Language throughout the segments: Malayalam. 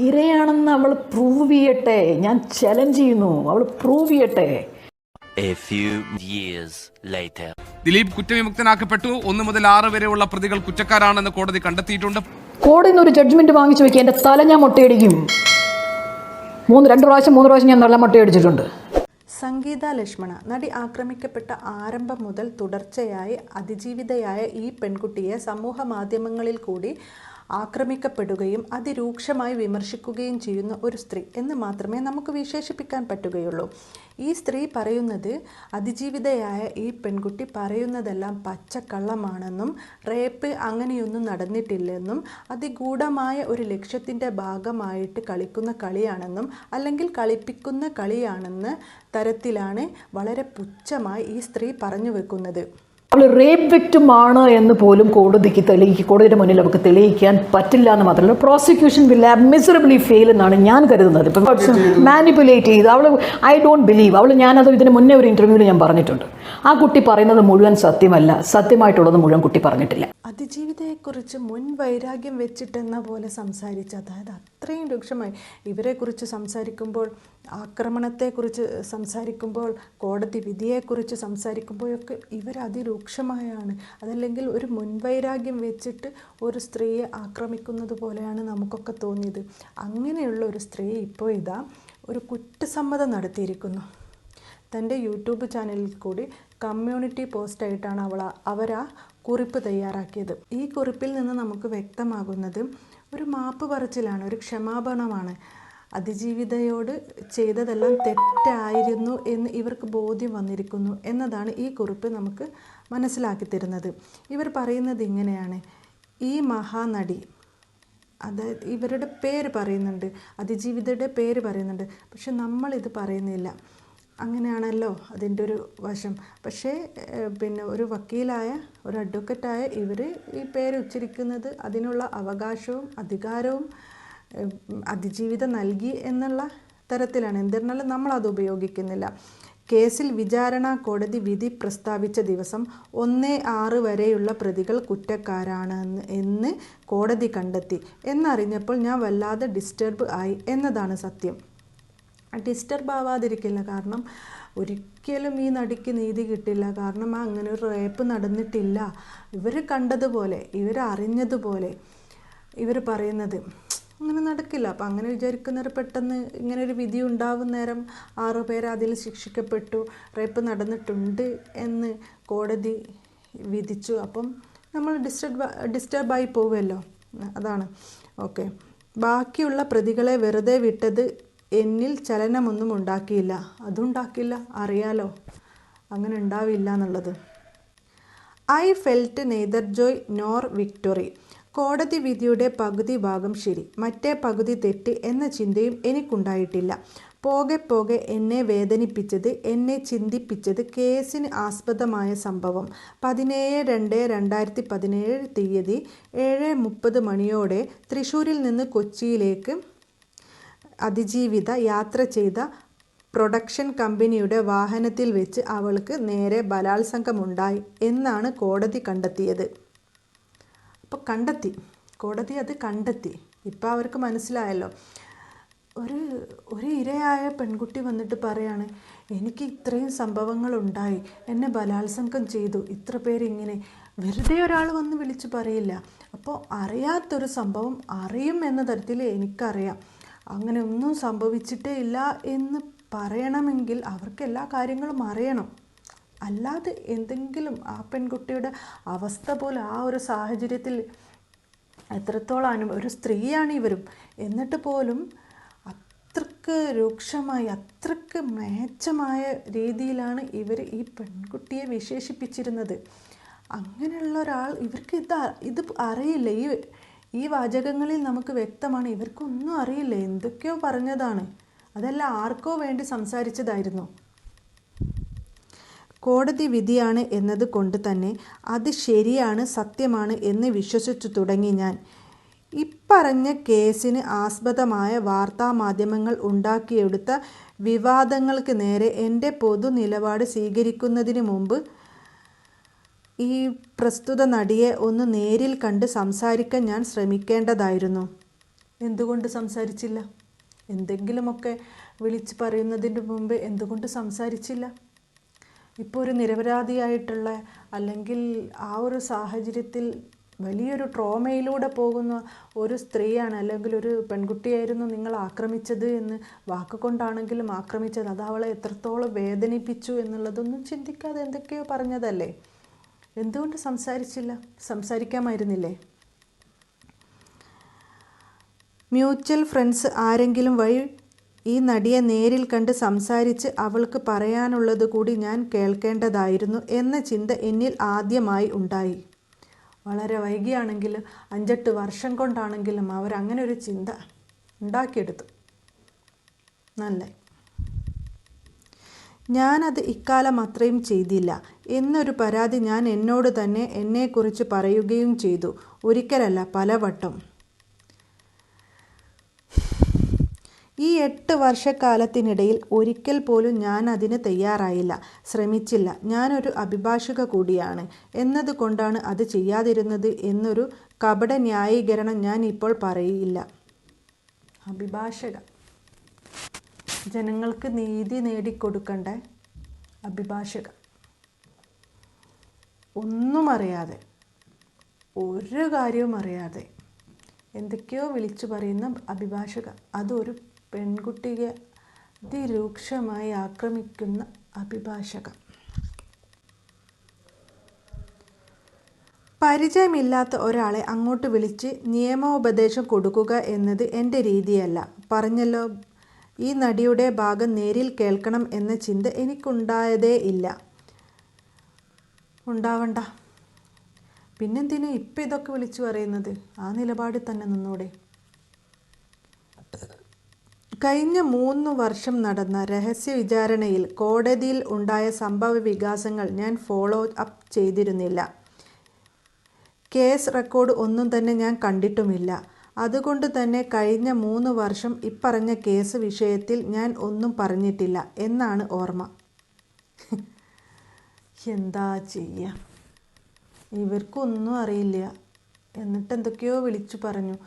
ഇരയാണെന്ന് അവൾ പ്രൂവ് ചെയ്യട്ടെ. ഞാൻ ചലഞ്ച് ചെയ്യുന്നു, അവൾ പ്രൂവ് ചെയ്യട്ടെ. A few years later. Dileep കുറ്റവിമുക്തനാക്കപ്പെട്ടു. 1 മുതൽ 6 വരെയുള്ള പ്രതികൾ കുറ്റക്കാരാണെന്ന് കോടതി കണ്ടെത്തിയിട്ടുണ്ട്. കോടതിയിൽ നിന്ന് ഒരു ജഡ്ജ്മെന്റ് വാങ്ങിച്ചു വെക്കുക. എൻ്റെ തല ഞാൻ മുട്ടയടിക്കും. 3 പ്രാവശ്യം ഞാൻ നല്ല മുട്ടയടിച്ചിട്ടുണ്ട്. സംഗീത ലക്ഷ്മണ നടി ആക്രമിക്കപ്പെട്ട ആരംഭം മുതൽ തുടർച്ചയായി അതിജീവിതയായ ഈ പെൺകുട്ടിയെ സമൂഹ മാധ്യമങ്ങളിൽ കൂടി ആക്രമിക്കപ്പെടുകയും അതിരൂക്ഷമായി വിമർശിക്കുകയും ചെയ്യുന്ന ഒരു സ്ത്രീ എന്ന് മാത്രമേ നമുക്ക് വിശേഷിപ്പിക്കാൻ പറ്റുകയുള്ളൂ. ഈ സ്ത്രീ പറയുന്നത്, അതിജീവിതയായ ഈ പെൺകുട്ടി പറയുന്നതെല്ലാം പച്ചക്കള്ളമാണെന്നും റേപ്പ് അങ്ങനെയൊന്നും നടന്നിട്ടില്ലെന്നും അതിഗൂഢമായ ഒരു ലക്ഷ്യത്തിൻ്റെ ഭാഗമായിട്ട് കളിക്കുന്ന കളിയാണെന്നും അല്ലെങ്കിൽ കളിപ്പിക്കുന്ന കളിയാണെന്ന തരത്തിലാണ് വളരെ പുച്ഛമായി ഈ സ്ത്രീ പറഞ്ഞു വെക്കുന്നത്. അവൾ റേപ്പ് വിക്ടിമാണ് എന്ന് പോലും കോടതിയുടെ മുന്നിൽ അവർക്ക് തെളിയിക്കാൻ പറ്റില്ല എന്ന് മാത്രമല്ല, prosecution will have miserably fail എന്നാണ് ഞാൻ കരുതുന്നത്. ഇപ്പം മാനിപ്പുലേറ്റ് ചെയ്ത് ഐ ഡോണ്ട് ബിലീവ് ഞാനത് ഇതിന് മുന്നേ ഒരു ഇൻ്റർവ്യൂവിൽ ഞാൻ പറഞ്ഞിട്ടുണ്ട്. ആ കുട്ടി പറയുന്നത് മുഴുവൻ സത്യമല്ല, സത്യമായിട്ടുള്ളത് മുഴുവൻ കുട്ടി പറഞ്ഞിട്ടില്ല. അതിജീവിതയെക്കുറിച്ച് മുൻ വൈരാഗ്യം വെച്ചിട്ടെന്ന പോലെ സംസാരിച്ച്, അതായത് അത്രയും രൂക്ഷമായി ഇവരെക്കുറിച്ച് സംസാരിക്കുമ്പോൾ, ആക്രമണത്തെക്കുറിച്ച് സംസാരിക്കുമ്പോൾ, കോടതി വിധിയെക്കുറിച്ച് സംസാരിക്കുമ്പോഴൊക്കെ ഇവർ അതിരൂക്ഷമായാണ്. അതല്ലെങ്കിൽ ഒരു മുൻവൈരാഗ്യം വെച്ചിട്ട് ഒരു സ്ത്രീയെ ആക്രമിക്കുന്നത് പോലെയാണ് നമുക്കൊക്കെ തോന്നിയത്. അങ്ങനെയുള്ള ഒരു സ്ത്രീ ഇപ്പോൾ ഇതാ ഒരു കുറ്റസമ്മതം നടത്തിയിരിക്കുന്നു. തൻ്റെ യൂട്യൂബ് ചാനലിൽ കൂടി കമ്മ്യൂണിറ്റി പോസ്റ്റായിട്ടാണ് അവർ ആ കുറിപ്പ് തയ്യാറാക്കിയത്. ഈ കുറിപ്പിൽ നിന്ന് നമുക്ക് വ്യക്തമാകുന്നത് ഒരു മാപ്പ് പറച്ചിലാണ്, ഒരു ക്ഷമാപണമാണ്. അതിജീവിതയോട് ചെയ്തതെല്ലാം തെറ്റായിരുന്നു എന്ന് ഇവർക്ക് ബോധ്യം വന്നിരിക്കുന്നു എന്നതാണ് ഈ കുറിപ്പ് നമുക്ക് മനസ്സിലാക്കി തരുന്നത്. ഇവർ പറയുന്നത് ഇങ്ങനെയാണ്: ഈ മഹാനടി, അതായത് ഇവരുടെ പേര് പറയുന്നുണ്ട്, അതിജീവിതയുടെ പേര് പറയുന്നുണ്ട്, പക്ഷെ നമ്മളിത് പറയുന്നില്ല. അങ്ങനെയാണല്ലോ അതിൻ്റെ ഒരു വശം. പക്ഷേ ഒരു വക്കീലായ, ഒരു അഡ്വക്കറ്റായ ഇവർ ഈ പേര് ഉച്ചരിക്കുന്നത് അതിനുള്ള അവകാശവും അധികാരവും അതിജീവിതം നൽകി എന്നുള്ള തരത്തിലാണ്. എന്നിരുന്നാലും നമ്മളത് ഉപയോഗിക്കുന്നില്ല. കേസിൽ വിചാരണ കോടതി വിധി പ്രസ്താവിച്ച ദിവസം 1-6 വരെയുള്ള പ്രതികൾ കുറ്റക്കാരാണ് എന്ന് കോടതി കണ്ടെത്തി എന്നറിഞ്ഞപ്പോൾ ഞാൻ വല്ലാതെ ഡിസ്റ്റർബ് ആയി എന്നതാണ് സത്യം. ഡിസ്റ്റർബ് ആവാതിരിക്കില്ല, കാരണം ഒരിക്കലും ഈ നടിക്ക് നീതി കിട്ടില്ല. കാരണം അങ്ങനെ ഒരു റേപ്പ് നടന്നിട്ടില്ല. ഇവർ കണ്ടതുപോലെ, ഇവർ അറിഞ്ഞതുപോലെ ഇവർ പറയുന്നത് അങ്ങനെ നടക്കില്ല. അപ്പം അങ്ങനെ വിചാരിക്കുന്നവർ പെട്ടെന്ന് ഇങ്ങനെ ഒരു വിധി ഉണ്ടാവും നേരം 6 പേര് അതിൽ ശിക്ഷിക്കപ്പെട്ടു, റേപ്പ് നടന്നിട്ടുണ്ട് എന്ന് കോടതി വിധിച്ചു. അപ്പം നമ്മൾ ഡിസ്റ്റർബായി പോവുമല്ലോ, അതാണ്. ഓക്കെ, ബാക്കിയുള്ള പ്രതികളെ വെറുതെ വിട്ടത് എന്നിൽ ചലനമൊന്നും ഉണ്ടാക്കിയില്ല. അതുണ്ടാക്കില്ല, അറിയാലോ, അങ്ങനെ ഉണ്ടാവില്ല എന്നുള്ളത്. I felt neither Joy nor victory. കോടതി വിധിയുടെ പകുതി ഭാഗം ശരി, മറ്റേ പകുതി തെറ്റ് എന്ന ചിന്തയും എനിക്കുണ്ടായിട്ടില്ല. പോകെ പോകെ എന്നെ വേദനിപ്പിച്ചത്, എന്നെ ചിന്തിപ്പിച്ചത് കേസിന് ആസ്പദമായ സംഭവം 17/2/2017 തീയതി 7:30 മണിയോടെ തൃശ്ശൂരിൽ നിന്ന് കൊച്ചിയിലേക്ക് അതിജീവിത യാത്ര ചെയ്ത പ്രൊഡക്ഷൻ കമ്പനിയുടെ വാഹനത്തിൽ വെച്ച് അവൾക്ക് നേരെ ബലാത്സംഗമുണ്ടായി എന്നാണ് കോടതി കണ്ടെത്തിയത്. അപ്പോൾ കോടതി അത് കണ്ടെത്തി. ഇപ്പോൾ അവർക്ക് മനസ്സിലായല്ലോ. ഒരു ഇരയായ പെൺകുട്ടി വന്നിട്ട് പറയാണ്, എനിക്ക് ഇത്രയും സംഭവങ്ങളുണ്ടായി, എന്നെ ബലാത്സംഗം ചെയ്തു, ഇത്ര പേര് ഇങ്ങനെ. വെറുതെ ഒരാൾ വന്ന് വിളിച്ച് പറയില്ല. അപ്പോൾ അറിയാത്തൊരു സംഭവം അറിയും എന്ന തരത്തിൽ എനിക്കറിയാം, അങ്ങനെ ഒന്നും സംഭവിച്ചിട്ടേ ഇല്ല എന്ന് പറയണമെങ്കിൽ അവർക്ക് എല്ലാ കാര്യങ്ങളും അറിയണം. അല്ലാതെ എന്തെങ്കിലും ആ പെൺകുട്ടിയുടെ അവസ്ഥ പോലെ ആ ഒരു സാഹചര്യത്തിൽ എത്രത്തോളം ഒരു സ്ത്രീയാണ് ഇവരും, എന്നിട്ട് പോലും അത്രക്ക് രൂക്ഷമായി, അത്രക്ക് മേച്ചമായ രീതിയിലാണ് ഇവർ ഈ പെൺകുട്ടിയെ വിശേഷിപ്പിച്ചിരുന്നത്. അങ്ങനെയുള്ള ഒരാൾ, ഇവർക്ക് ഇത് അറിയില്ല. ഈ വാചകങ്ങളിൽ നമുക്ക് വ്യക്തമാണ് ഇവർക്കൊന്നും അറിയില്ല, എന്തൊക്കെയോ പറഞ്ഞതാണ്, അതെല്ലാം ആർക്കോ വേണ്ടി സംസാരിച്ചതായിരുന്നു. കോടതി വിധിയാണ് എന്നത് കൊണ്ട് തന്നെ അത് ശരിയാണ്, സത്യമാണ് എന്ന് വിശ്വസിച്ചു തുടങ്ങി ഞാൻ. ഇപ്പറഞ്ഞ കേസിന് ആസ്പദമായ വാർത്താമാധ്യമങ്ങൾ ഉണ്ടാക്കിയെടുത്ത വിവാദങ്ങൾക്ക് നേരെ എൻ്റെ പൊതു നിലപാട് സ്വീകരിക്കുന്നതിന് മുമ്പ് ഈ പ്രസ്തുത നടിയെ ഒന്ന് നേരിൽ കണ്ട് സംസാരിക്കാൻ ഞാൻ ശ്രമിക്കേണ്ടതായിരുന്നു. എന്തുകൊണ്ട് സംസാരിച്ചില്ല? എന്തെങ്കിലുമൊക്കെ വിളിച്ച് പറയുന്നതിന് മുമ്പ് എന്തുകൊണ്ട് സംസാരിച്ചില്ല? ഇപ്പോൾ ഒരു നിരപരാധിയായിട്ടുള്ള, അല്ലെങ്കിൽ ആ ഒരു സാഹചര്യത്തിൽ വലിയൊരു ട്രോമയിലൂടെ പോകുന്ന ഒരു സ്ത്രീയാണ്, അല്ലെങ്കിൽ ഒരു പെൺകുട്ടിയായിരുന്നു നിങ്ങൾ ആക്രമിച്ചത് എന്ന് വാക്കുകൊണ്ടാണെങ്കിലും ആക്രമിച്ചത്, അത് അവളെ എത്രത്തോളം വേദനിപ്പിച്ചു എന്നുള്ളതൊന്നും ചിന്തിക്കാതെ എന്തൊക്കെയോ പറഞ്ഞതല്ലേ? എന്തുകൊണ്ട് സംസാരിച്ചില്ല? സംസാരിക്കാമായിരുന്നില്ലേ? മ്യൂച്വൽ ഫ്രണ്ട്സ് ആരെങ്കിലും വഴി ഈ നടിയെ നേരിൽ കണ്ട് സംസാരിച്ച് അവൾക്ക് പറയാനുള്ളത് കൂടി ഞാൻ കേൾക്കേണ്ടതായിരുന്നു എന്ന ചിന്ത എന്നിൽ ആദ്യമായി ഉണ്ടായി. വളരെ വൈകിയാണെങ്കിലും 5-8 വർഷം കൊണ്ടാണെങ്കിലും അവരങ്ങനെ ഒരു ചിന്ത ഉണ്ടാക്കിയെടുത്തു. നല്ല. ഞാനത് ഇക്കാലം അത്രയും ചെയ്തില്ല എന്നൊരു പരാതി ഞാൻ എന്നോട് തന്നെ എന്നെക്കുറിച്ച് പറയുകയും ചെയ്തു. ഒരിക്കലല്ല, പലവട്ടം. ഈ 8 വർഷക്കാലത്തിനിടയിൽ ഒരിക്കൽ പോലും ഞാൻ അതിന് തയ്യാറായില്ല, ശ്രമിച്ചില്ല. ഞാനൊരു അഭിഭാഷക കൂടിയാണ് എന്നതുകൊണ്ടാണ് അത് ചെയ്യാതിരുന്നത് എന്നൊരു കപട ന്യായീകരണം ഞാൻ ഇപ്പോൾ പറയില്ല. അഭിഭാഷക, ജനങ്ങൾക്ക് നീതി നേടിക്കൊടുക്കേണ്ട അഭിഭാഷക, ഒന്നും അറിയാതെ, ഒരു കാര്യവും അറിയാതെ എന്തൊക്കെയോ വിളിച്ചു പറയുന്ന അഭിഭാഷക, അതൊരു പെൺകുട്ടിയെ അതിരൂക്ഷമായി ആക്രമിക്കുന്ന അഭിഭാഷക. പരിചയമില്ലാത്ത ഒരാളെ അങ്ങോട്ട് വിളിച്ച് നിയമോപദേശം കൊടുക്കുക എന്നത് എൻ്റെ രീതിയല്ല. പറഞ്ഞല്ലോ, ഈ നടിയുടെ ഭാഗം നേരിൽ കേൾക്കണം എന്ന ചിന്ത എനിക്കുണ്ടായതേ ഇല്ല. ഉണ്ടാവണ്ട. പിന്നെന്തിനു ഇപ്പം ഇതൊക്കെ വിളിച്ചു പറയുന്നത്? ആ നിലപാടിൽ തന്നെ നിന്നൂടെ? കഴിഞ്ഞ 3 വർഷം നടന്ന രഹസ്യ വിചാരണയിൽ കോടതിയിൽ ഉണ്ടായ സംഭവ വികാസങ്ങൾ ഞാൻ ഫോളോ അപ്പ് ചെയ്തിരുന്നില്ല. കേസ് റെക്കോർഡ് ഒന്നും തന്നെ ഞാൻ കണ്ടിട്ടുമില്ല. അതുകൊണ്ട് തന്നെ കഴിഞ്ഞ 3 വർഷം ഇപ്പറഞ്ഞ കേസ് വിഷയത്തിൽ ഞാൻ ഒന്നും പറഞ്ഞിട്ടില്ല എന്നാണ് ഓർമ്മ. എന്താ ചെയ്യുക? ഇവർക്കൊന്നും അറിയില്ല. എന്നിട്ട് എന്തൊക്കെയോ വിളിച്ചു പറഞ്ഞു.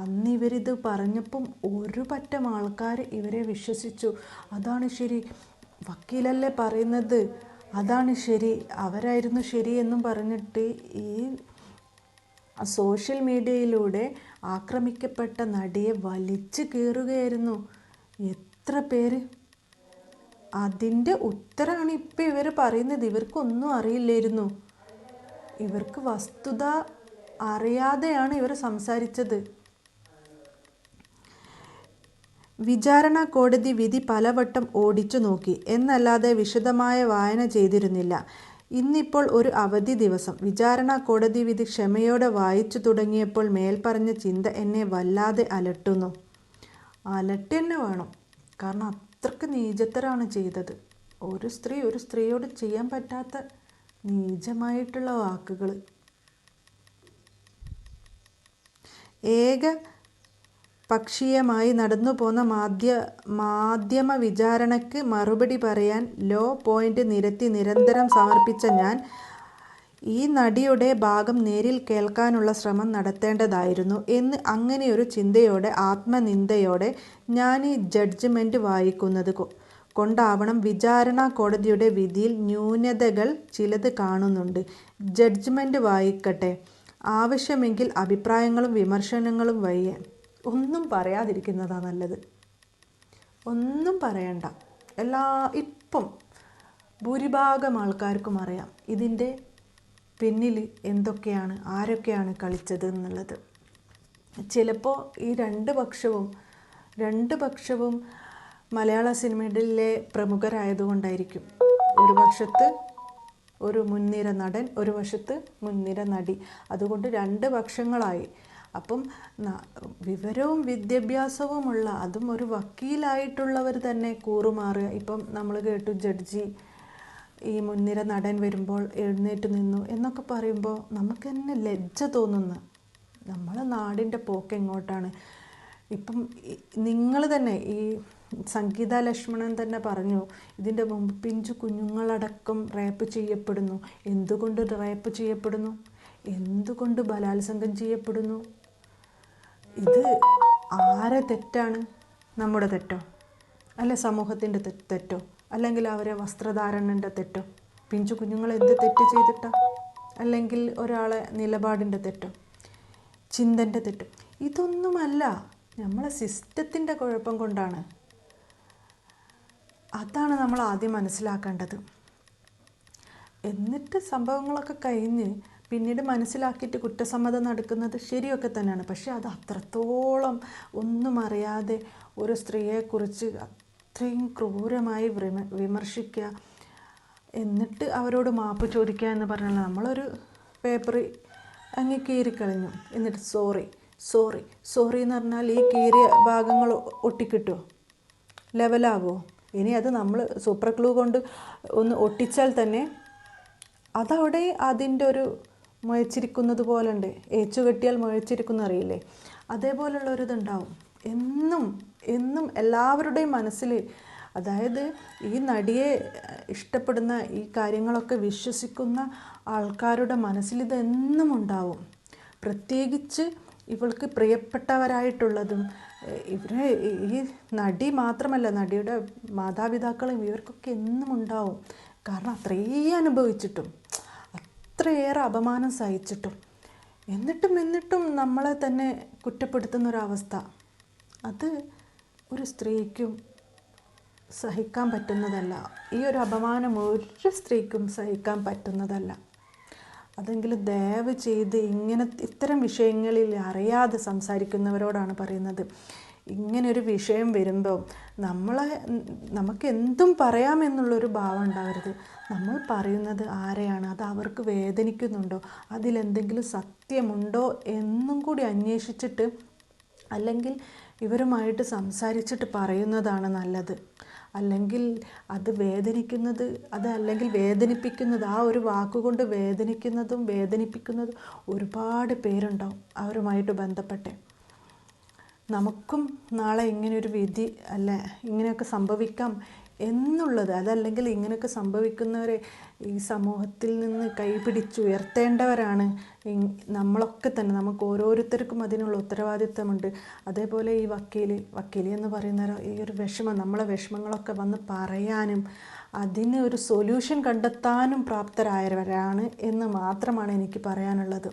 അന്ന് ഇവരിത് പറഞ്ഞപ്പം ഒരു പറ്റം ആൾക്കാർ ഇവരെ വിശ്വസിച്ചു. അതാണ് ശരി, വക്കീലല്ലേ പറയുന്നത്, അതാണ് ശരി, അവരായിരുന്നു ശരി എന്നും പറഞ്ഞിട്ട് ഈ സോഷ്യൽ മീഡിയയിലൂടെ ആക്രമിക്കപ്പെട്ട നടിയെ വലിച്ചു കീറുകയായിരുന്നു. എത്ര പേര്? അതിൻ്റെ ഉത്തരമാണ് ഇപ്പം ഇവർ പറയുന്നത്. ഇവർക്കൊന്നും അറിയില്ലായിരുന്നു. ഇവർക്ക് വസ്തുത അറിയാതെയാണ് ഇവർ സംസാരിച്ചത്. വിചാരണ കോടതി വിധി പലവട്ടം ഓടിച്ചു നോക്കി എന്നല്ലാതെ വിശദമായ വായന ചെയ്തിരുന്നില്ല. ഇന്നിപ്പോൾ ഒരു അവധി ദിവസം. വിചാരണ കോടതി വിധി ക്ഷമയോടെ വായിച്ചു തുടങ്ങിയപ്പോൾ മേൽപ്പറഞ്ഞ ചിന്ത എന്നെ വല്ലാതെ അലട്ടുന്നു. അലട്ടി തന്നെ വേണം. കാരണം അത്രക്ക് നീചത്തരാണ് ചെയ്തത്. ഒരു സ്ത്രീയോട് ചെയ്യാൻ പറ്റാത്ത നീചമായിട്ടുള്ള വാക്കുകൾ. ഏകപക്ഷീയമായി നടന്നു പോന്ന മാധ്യമ വിചാരണയ്ക്ക് മറുപടി പറയാൻ ലോ പോയിന്റ് നിരത്തി നിരന്തരം സമർപ്പിച്ച ഞാൻ ഈ നടിയുടെ ഭാഗം നേരിൽ കേൾക്കാനുള്ള ശ്രമം നടത്തേണ്ടതായിരുന്നു എന്ന് അങ്ങനെയൊരു ചിന്തയോടെ, ആത്മനിന്ദയോടെ ഞാൻ ഈ ജഡ്ജ്മെൻറ്റ് വായിക്കുന്നത് കൊണ്ടാവണം വിചാരണ കോടതിയുടെ വിധിയിൽ ന്യൂനതകൾ ചിലത് കാണുന്നുണ്ട്. ജഡ്ജ്മെൻറ്റ് വായിക്കട്ടെ, ആവശ്യമെങ്കിൽ അഭിപ്രായങ്ങളും വിമർശനങ്ങളും വയ്യേ. ഒന്നും പറയാതിരിക്കുന്നതാണ് നല്ലത്. ഒന്നും പറയണ്ട. ഇപ്പം ഭൂരിഭാഗം ആൾക്കാർക്കും അറിയാം ഇതിൻ്റെ പിന്നിൽ എന്തൊക്കെയാണ്, ആരൊക്കെയാണ് കളിച്ചത് എന്നുള്ളത്. ചിലപ്പോൾ ഈ രണ്ട് പക്ഷവും മലയാള സിനിമയിലെ പ്രമുഖരായതുകൊണ്ടായിരിക്കും. ഒരു പക്ഷത്ത് ഒരു മുൻനിര നടൻ, ഒരു വശത്ത് മുൻനിര നടി. അതുകൊണ്ട് 2 പക്ഷങ്ങളായി. അപ്പം വിവരവും വിദ്യാഭ്യാസവുമുള്ള, അതും ഒരു വക്കീലായിട്ടുള്ളവർ തന്നെ കൂറുമാറുക. ഇപ്പം നമ്മൾ കേട്ടു, ജഡ്ജി ഈ മുൻനിര നടൻ വരുമ്പോൾ എഴുന്നേറ്റ് നിന്നു എന്നൊക്കെ പറയുമ്പോൾ നമുക്ക് തന്നെ ലജ്ജ തോന്നുന്നു. നമ്മളെ നാടിൻ്റെ പോക്ക് എങ്ങോട്ടാണ്? ഇപ്പം നിങ്ങൾ തന്നെ, ഈ സംഗീത ലക്ഷ്മണൻ തന്നെ പറഞ്ഞു, ഇതിൻ്റെ മുമ്പ് പിഞ്ചു കുഞ്ഞുങ്ങളടക്കം റേപ്പ് ചെയ്യപ്പെടുന്നു. എന്തുകൊണ്ട് റേപ്പ് ചെയ്യപ്പെടുന്നു? എന്തുകൊണ്ട് ബലാത്സംഗം ചെയ്യപ്പെടുന്നു? ഇത് ആരെ തെറ്റാണ്? നമ്മുടെ തെറ്റോ? അല്ലെ സമൂഹത്തിൻ്റെ തെറ്റോ? അല്ലെങ്കിൽ അവരെ വസ്ത്രധാരണൻ്റെ തെറ്റോ? പിഞ്ചു കുഞ്ഞുങ്ങൾ എന്ത് തെറ്റ് ചെയ്തിട്ടാ? അല്ലെങ്കിൽ ഒരാളെ നിലപാടിൻ്റെ തെറ്റോ? ചിന്തൻ്റെ തെറ്റോ? ഇതൊന്നുമല്ല, നമ്മളെ സിസ്റ്റത്തിൻ്റെ കുഴപ്പം കൊണ്ടാണ്. അതാണ് നമ്മൾ ആദ്യം മനസ്സിലാക്കേണ്ടത്. എന്നിട്ട് സംഭവങ്ങളൊക്കെ കഴിഞ്ഞ് പിന്നീട് മനസ്സിലാക്കിയിട്ട് കുറ്റസമ്മതം നടക്കുന്നത് ശരിയൊക്കെ തന്നെയാണ്. പക്ഷേ അത് അത്രത്തോളം ഒന്നും അറിയാതെ ഒരു സ്ത്രീയെക്കുറിച്ച് അത്രയും ക്രൂരമായി വിമർശിക്കുക, എന്നിട്ട് അവരോട് മാപ്പ് ചോദിക്കുക എന്ന് പറഞ്ഞാൽ നമ്മളൊരു പേപ്പർ അങ്ങ് കീറിക്കളഞ്ഞു, എന്നിട്ട് സോറി എന്ന് പറഞ്ഞാൽ ഈ കീറിയ ഭാഗങ്ങൾ ഒട്ടിക്കിട്ടുമോ? ലെവലാകുമോ? ഇനി അത് നമ്മൾ സൂപ്പർ ഗ്ലൂ കൊണ്ട് ഒന്ന് ഒട്ടിച്ചാൽ തന്നെ അതവിടെ അതിൻ്റെ ഒരു മുഴച്ചിരിക്കുന്നത് പോലെ ഉണ്ട്. ഏച്ചു കെട്ടിയാൽ മുഴച്ചിരിക്കുന്ന അറിയില്ലേ? അതേപോലുള്ള ഒരു ഇതുണ്ടാവും. എന്നും എല്ലാവരുടെയും മനസ്സിൽ, അതായത് ഈ നടിയെ ഇഷ്ടപ്പെടുന്ന ഈ കാര്യങ്ങളൊക്കെ വിശ്വസിക്കുന്ന ആൾക്കാരുടെ മനസ്സിൽ ഇതെന്നും ഉണ്ടാവും. പ്രത്യേകിച്ച് ഇവൾക്ക് പ്രിയപ്പെട്ടവരായിട്ടുള്ളതും ഇവരെ ഈ നടി മാത്രമല്ല, നടിയുടെ മാതാപിതാക്കളും ഇവർക്കൊക്കെ എന്നും ഉണ്ടാവും. കാരണം അത്രയും അനുഭവിച്ചിട്ടും അത്രയേറെ അപമാനം സഹിച്ചിട്ടും എന്നിട്ടും നമ്മളെ തന്നെ കുറ്റപ്പെടുത്തുന്നൊരവസ്ഥ, അത് ഒരു സ്ത്രീക്കും സഹിക്കാൻ പറ്റുന്നതല്ല. ഈ ഒരു അപമാനം ഒരു സ്ത്രീക്കും സഹിക്കാൻ പറ്റുന്നതല്ല. അതെങ്കിലും ദയവ് ചെയ്ത് ഇത്തരം വിഷയങ്ങളിൽ അറിയാതെ സംസാരിക്കുന്നവരോടാണ് പറയുന്നത്. ഇങ്ങനൊരു വിഷയം വരുമ്പോൾ നമുക്ക് എന്തും പറയാമെന്നുള്ളൊരു ഭാവം ഉണ്ടാവരുത്. നമ്മൾ പറയുന്നത് ആരെയാണ്, അത് അവർക്ക് വേദനിക്കുന്നുണ്ടോ, അതിലെന്തെങ്കിലും സത്യമുണ്ടോ എന്നും കൂടി അന്വേഷിച്ചിട്ട്, അല്ലെങ്കിൽ ഇവരുമായിട്ട് സംസാരിച്ചിട്ട് പറയുന്നതാണ് നല്ലത്. അല്ലെങ്കിൽ അത് അല്ലെങ്കിൽ വേദനിപ്പിക്കുന്നത്, ആ ഒരു വാക്കുകൊണ്ട് വേദനിപ്പിക്കുന്നതും ഒരുപാട് പേരുണ്ടാവും അവരുമായിട്ട് ബന്ധപ്പെട്ട്. നമുക്കും നാളെ ഇങ്ങനെയൊരു വിധി ഇങ്ങനെയൊക്കെ സംഭവിക്കാം എന്നുള്ളത്, അതല്ലെങ്കിൽ ഇങ്ങനെയൊക്കെ സംഭവിക്കുന്നവരെ ഈ സമൂഹത്തിൽ നിന്ന് കൈപിടിച്ചുയർത്തേണ്ടവരാണ് നമ്മളൊക്കെ തന്നെ. നമുക്ക് ഓരോരുത്തർക്കും അതിനുള്ള ഉത്തരവാദിത്തമുണ്ട്. അതേപോലെ ഈ വക്കീലി എന്ന് പറയുന്ന ഈ ഒരു നമ്മളെ വിഷമങ്ങളൊക്കെ വന്ന് പറയാനും അതിന് ഒരു സൊല്യൂഷൻ കണ്ടെത്താനും പ്രാപ്തരായവരാണ് എന്ന് മാത്രമാണ് എനിക്ക് പറയാനുള്ളത്.